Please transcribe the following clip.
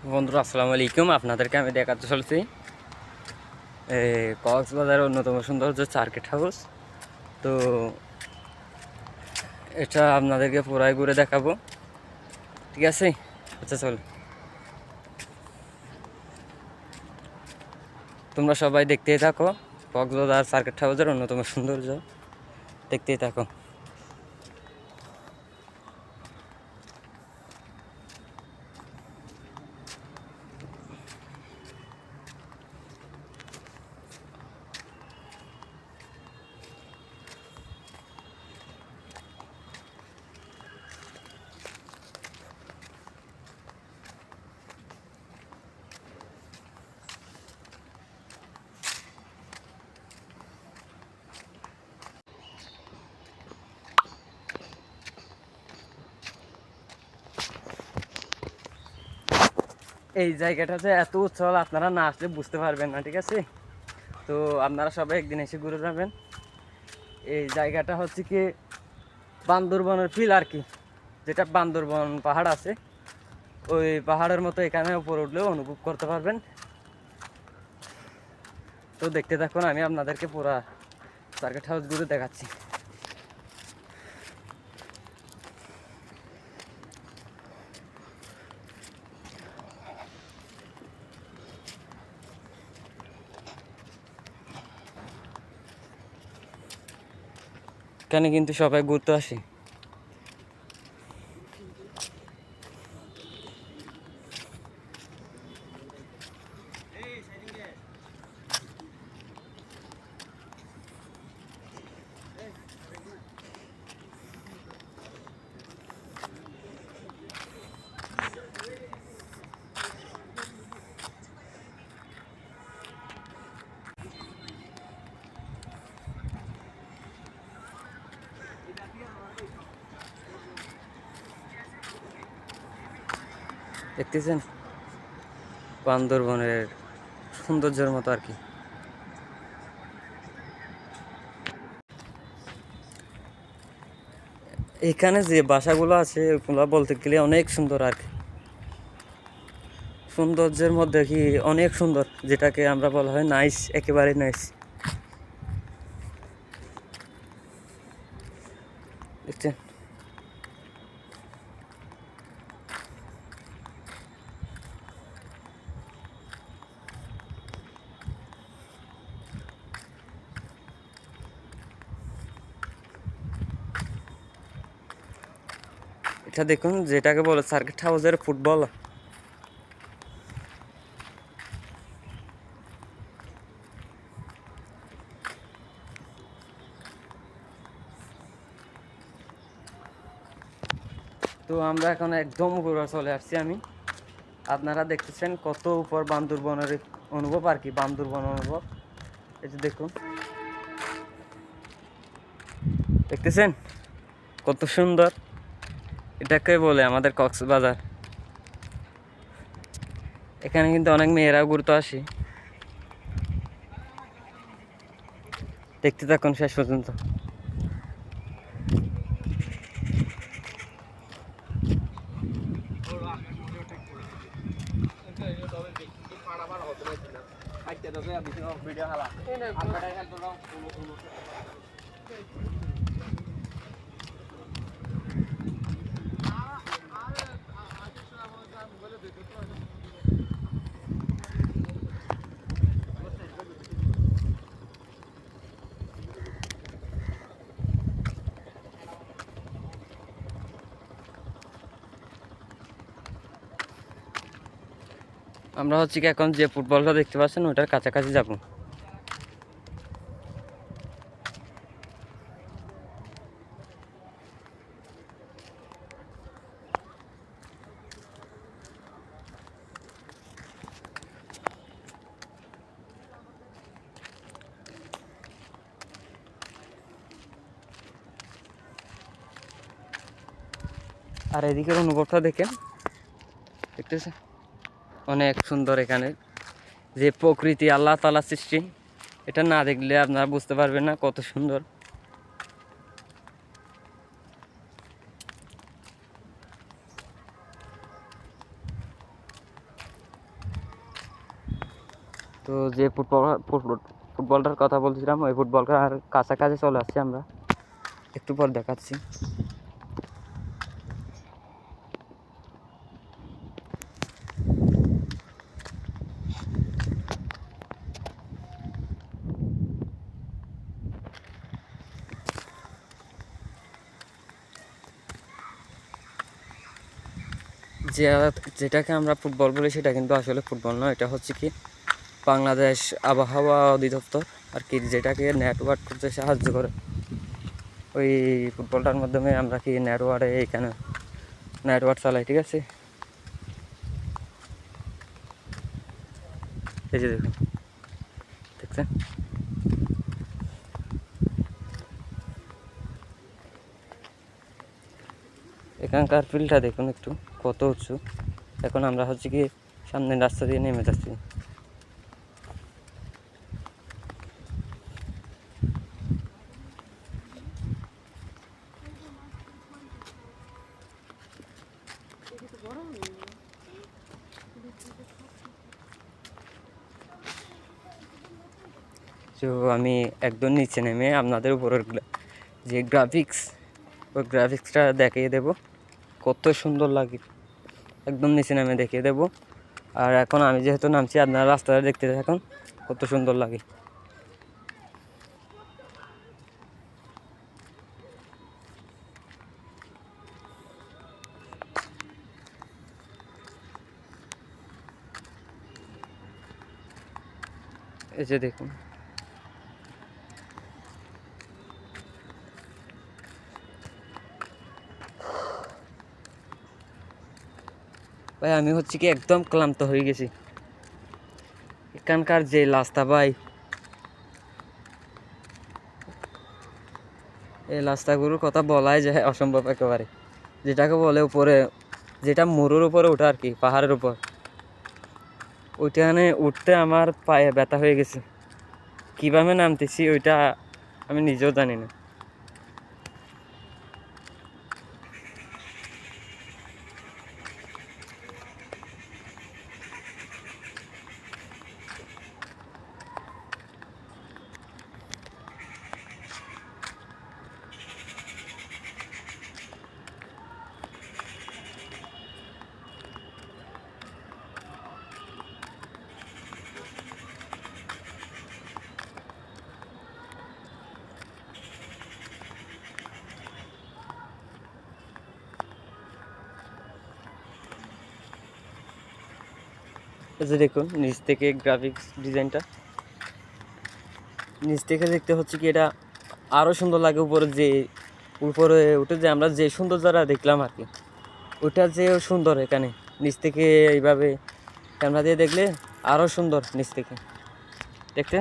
বন্ধুরা আসসালামু আলাইকুম। আপনাদেরকে আমি দেখাতে চলছি কক্সবাজারের অন্যতম সৌন্দর্য সার্কিট হাউস। তো এটা আপনাদেরকে পুরাই ঘুরে দেখাবো, ঠিক আছে? আচ্ছা চল, তোমরা সবাই দেখতেই থাকো। কক্সবাজার সার্কিট হাউসের অন্যতম সৌন্দর্য দেখতেই থাকো। এই জায়গাটাতে এত উচ্ছল, আপনারা না আসলে বুঝতে পারবেন না, ঠিক আছে? তো আপনারা সবাই একদিন এসে ঘুরে যাবেন। এই জায়গাটা হচ্ছে কি বান্দরবনের ফিল আর কি, যেটা বান্দরবন পাহাড় আছে ওই পাহাড়ের মতো এখানে উপরে উঠলেও অনুভব করতে পারবেন। তো দেখতে থাকুন, আমি আপনাদেরকে পুরা সার্কিট হাউস ঘুরে দেখাচ্ছি। এখানে কিন্তু সবাই ঘুরতে আসে। দেখতেছেন বান্দরবনের সৌন্দর্যের মতো আর কি। এখানে যে বাসাগুলো আছে ওগুলো বলতে গেলে অনেক সুন্দর আর কি। সৌন্দর্যের মধ্যে কি অনেক সুন্দর, যেটাকে আমরা বলা হয় নাইস, একেবারে নাইস। দেখছেন এটা দেখুন, যেটাকে বলে সার্কিট হাউসের ফুটবল। তো আমরা এখন একদম উপরে চলে আসছি আমি। আপনারা দেখতেছেন কত উপর বান্দরবনের অনুভব আর কি, বান্দরবন অনুভব। এই যে দেখুন, দেখতেছেন কত সুন্দর। এটাকে বলে আমাদের কক্সবাজার। এখানে কিন্তু অনেক মেয়েরাও ঘুরতে আসে। দেখতে থাকুন শেষ পর্যন্ত। আমরা হচ্ছে কি এখন যে ফুটবলটা দেখতে পাচ্ছেন ওটার কাছাকাছি যাব। আর এদিকের অনুভবটা দেখেন, দেখতেছে অনেক সুন্দর। এখানে যে প্রকৃতি আল্লাহ তাআলার সৃষ্টি, এটা না দেখলে আপনারা বুঝতে পারবেন না কত সুন্দর। তো যে ফুটবলটার কথা বলছিলাম, ওই ফুটবলটার কাছাকাছি চলে আসছি আমরা, একটু পর দেখাচ্ছি। যেটাকে আমরা ফুটবল বলি সেটা কিন্তু আসলে ফুটবল নয়, এটা হচ্ছে কি বাংলাদেশ আবহাওয়া অধিদপ্তর আর কি, যেটাকে নেটওয়ার্ক করতে সাহায্য করে। ওই ফুটবলটার মাধ্যমে আমরা কি এইখানে নেটওয়ার্ক চালাই, ঠিক আছে। এই যে দেখুন, দেখছেন এখানকার ফিল্ডটা দেখুন একটু কত উঁচু। এখন আমরা হচ্ছে কি সামনের রাস্তা দিয়ে নেমে যাচ্ছি। তো আমি একদম নিচে নেমে আপনাদের উপরের যে গ্রাফিক্স, ওই গ্রাফিক্সটা দেখিয়ে দেব, কত সুন্দর লাগে। একদম নিচে নেমে দেখিয়ে দেব। আর এখন আমি যেহেতু নামছি, আপনারা রাস্তাটা দেখতে থাকুন কত সুন্দর লাগে। এই যে দেখুন, ভাই আমি হচ্ছে কি একদম ক্লান্ত হয়ে গেছি। এখানকার যে রাস্তা ভাই, এই রাস্তাগুলোর কথা বলাই যায় অসম্ভব একেবারে। যেটাকে বলে উপরে, যেটা মরুর উপরে ওঠা আর কি, পাহাড়ের উপর, ওইখানে উঠতে আমার পায়ে ব্যথা হয়ে গেছে। কীভাবে নামতেছি ওইটা আমি নিজেও জানি না। এই যে দেখুন নিচ থেকে গ্রাফিক্স ডিজাইনটা, নিচ থেকে দেখতে হচ্ছে কি এটা আরও সুন্দর লাগে। উপরে উঠে যে আমরা যে সৌন্দর্যটা দেখলাম আর কি, ওইটা যে সুন্দর এখানে নিচ থেকে এইভাবে ক্যামেরা দিয়ে দেখলে আরও সুন্দর নিচ থেকে দেখতে।